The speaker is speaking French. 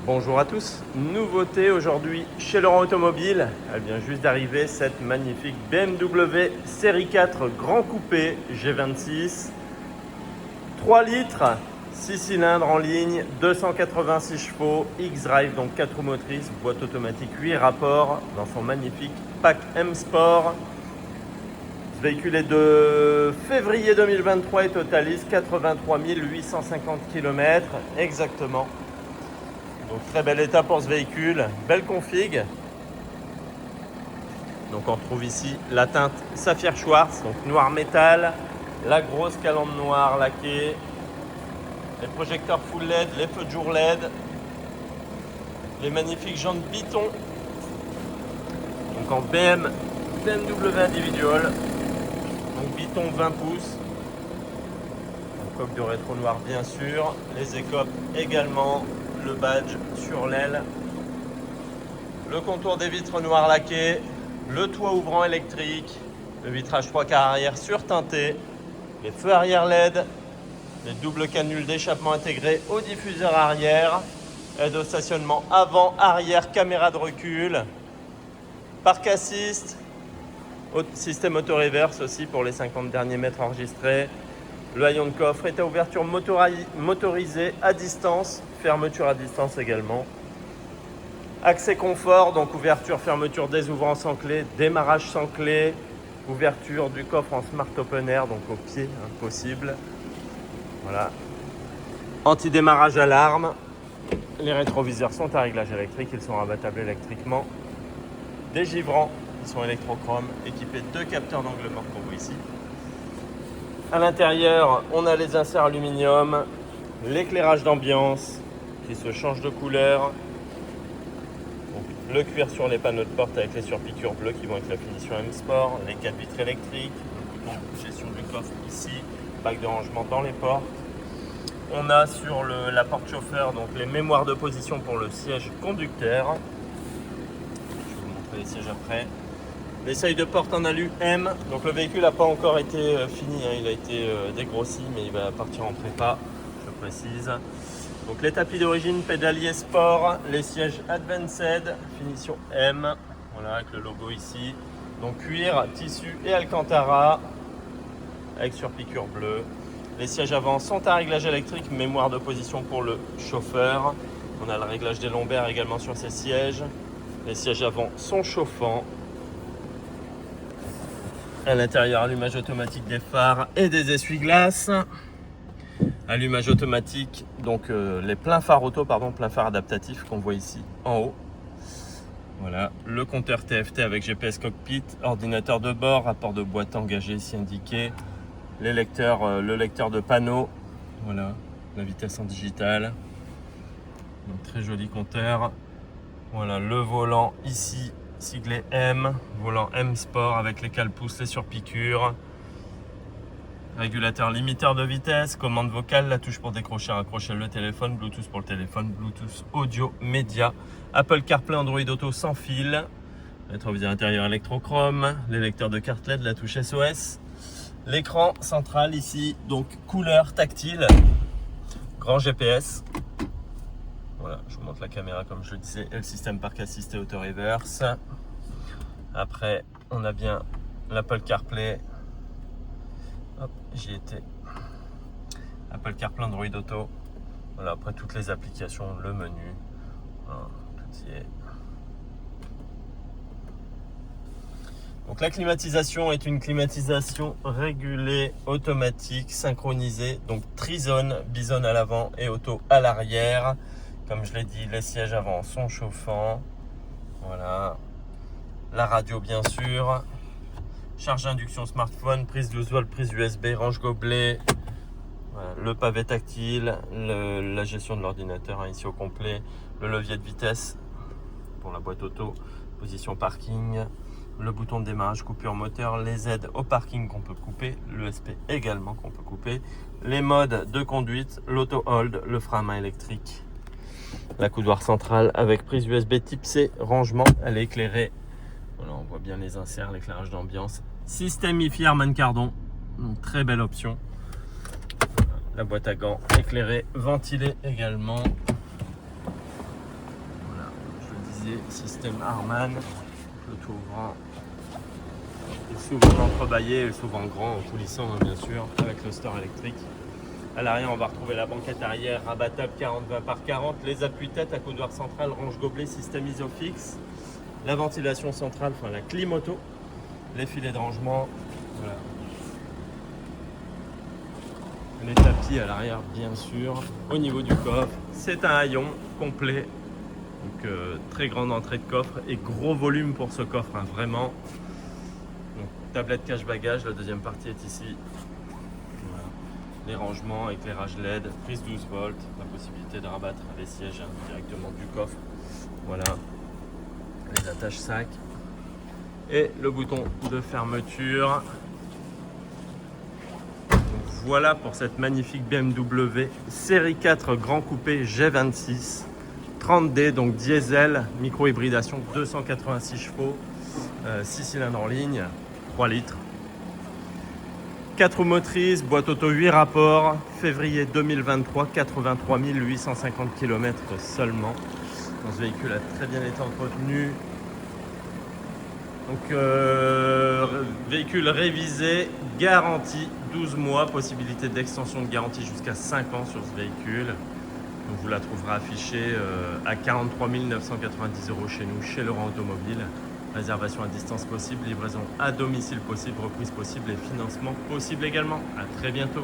Bonjour à tous, nouveauté aujourd'hui chez Laurent Automobile. Elle vient juste d'arriver, cette magnifique BMW série 4 Grand Coupé G26. 3 litres, 6 cylindres en ligne, 286 chevaux, X-Drive, donc 4 roues motrices, boîte automatique 8 rapports dans son magnifique pack M Sport. Ce véhicule est de février 2023 et totalise 83 850 km exactement. Donc très bel état pour ce véhicule, belle config. Donc on retrouve ici la teinte Saphir Schwarz, donc noir métal, la grosse calandre noire laquée, les projecteurs full LED, les feux de jour LED, les magnifiques jantes Biton, donc en BMW individual, donc Biton 20 pouces, un coque de rétro noir bien sûr, les écopes également, le badge sur l'aile, le contour des vitres noires laquées, le toit ouvrant électrique, le vitrage 3/4 arrière surteinté, les feux arrière LED, les doubles canules d'échappement intégrées au diffuseur arrière, aide au stationnement avant, arrière, caméra de recul, parc assist, système auto-reverse aussi pour les 50 derniers mètres enregistrés. Le haillon de coffre est à ouverture motorisée à distance, fermeture à distance également. Accès confort, donc ouverture, fermeture des ouvrants sans clé, démarrage sans clé, ouverture du coffre en Smart Open Air, donc au pied, possible. Voilà. Anti-démarrage alarme. Les rétroviseurs sont à réglage électrique, ils sont rabattables électriquement. Des givrants, ils sont électrochromes, équipés de 2 capteurs d'angle mort pour vous ici. À l'intérieur, on a les inserts aluminium, l'éclairage d'ambiance qui se change de couleur, donc, le cuir sur les panneaux de porte avec les surpiqûres bleues qui vont avec la finition M Sport, les 4 vitres électriques, le bouton de gestion du coffre ici, bac de rangement dans les portes. On a sur la porte chauffeur donc les mémoires de position pour le siège conducteur. Je vais vous montrer les sièges après. Les seuils de porte en alu M, donc le véhicule n'a pas encore été fini, il a été dégrossi mais il va partir en prépa, je précise. Donc les tapis d'origine, pédalier sport, les sièges Advanced, finition M, voilà avec le logo ici. Donc cuir, tissu et Alcantara, avec surpiqûre bleue. Les sièges avant sont à réglage électrique, mémoire de position pour le chauffeur. On a le réglage des lombaires également sur ces sièges. Les sièges avant sont chauffants. À l'intérieur, allumage automatique des phares et des essuie-glaces. Allumage automatique, donc les pleins phares auto, plein phare adaptatif qu'on voit ici en haut. Voilà, le compteur TFT avec GPS cockpit, ordinateur de bord, rapport de boîte engagé ici indiqué, le lecteur de panneaux, voilà, la vitesse en digital. Donc très joli compteur. Voilà, le volant ici siglé M, volant M Sport avec les cale-pouces, les surpiqûres, régulateur limiteur de vitesse, commande vocale, la touche pour décrocher, raccrocher le téléphone, Bluetooth pour le téléphone, Bluetooth audio, média, Apple CarPlay, Android Auto sans fil, rétroviseur intérieur électrochrome, les lecteurs de carte LED, la touche SOS, l'écran central ici, donc couleur tactile, grand GPS. Voilà, je vous montre la caméra comme je le disais, et le système parc assisté auto reverse. Après, on a bien l'Apple CarPlay. Hop, j'y étais. Apple CarPlay, Android Auto. Voilà, après toutes les applications, le menu. Voilà, tout y est. Donc la climatisation est une climatisation régulée, automatique, synchronisée. Donc trizone, bisonne à l'avant et auto à l'arrière. Comme je l'ai dit, les sièges avant sont chauffants. Voilà. La radio bien sûr. Charge induction smartphone, prise 12 volts, prise USB, range gobelet. Voilà. Le pavé tactile, la gestion de l'ordinateur ici au complet. Le levier de vitesse pour la boîte auto. Position parking. Le bouton de démarrage, coupure moteur. Les aides au parking qu'on peut couper. L'ESP également qu'on peut couper. Les modes de conduite, l'auto hold, le frein à main électrique. La coudoir centrale avec prise USB type C, rangement, elle est éclairée. Voilà, on voit bien les inserts, l'éclairage d'ambiance. Système IFI Harman Kardon, donc très belle option. Voilà, la boîte à gants éclairée, ventilée également. casier système Harman, le tout ouvrant. Il s'ouvre en entrebâillé, il s'ouvre en grand, en coulissant bien sûr, avec le store électrique. À l'arrière, on va retrouver la banquette arrière rabattable 40-20 par 40, les appuis-têtes à coudoir central, range-gobelet, système Isofix, la ventilation centrale, enfin la clim auto, les filets de rangement, voilà. Les tapis à l'arrière bien sûr. Au niveau du coffre, c'est un haillon complet. Donc très grande entrée de coffre et gros volume pour ce coffre, hein, vraiment. Donc, tablette cache-bagage, la deuxième partie est ici. Voilà. Les rangements, éclairage LED, prise 12 volts, la possibilité de rabattre les sièges directement du coffre. Voilà. Les attaches sacs. Et le bouton de fermeture. Voilà pour cette magnifique BMW série 4 Grand Coupé G26 30D, donc diesel, micro-hybridation, 286 chevaux, 6 cylindres en ligne, 3 litres. 4 roues motrices, boîte auto 8 rapports, février 2023, 83 850 km seulement. Donc, ce véhicule a très bien été entretenu. Donc véhicule révisé, garantie 12 mois, possibilité d'extension de garantie jusqu'à 5 ans sur ce véhicule. Donc vous la trouverez affichée à 43 990 € chez nous, chez Laurent Automobile. Réservation à distance possible, livraison à domicile possible, reprise possible et financement possible également. À très bientôt.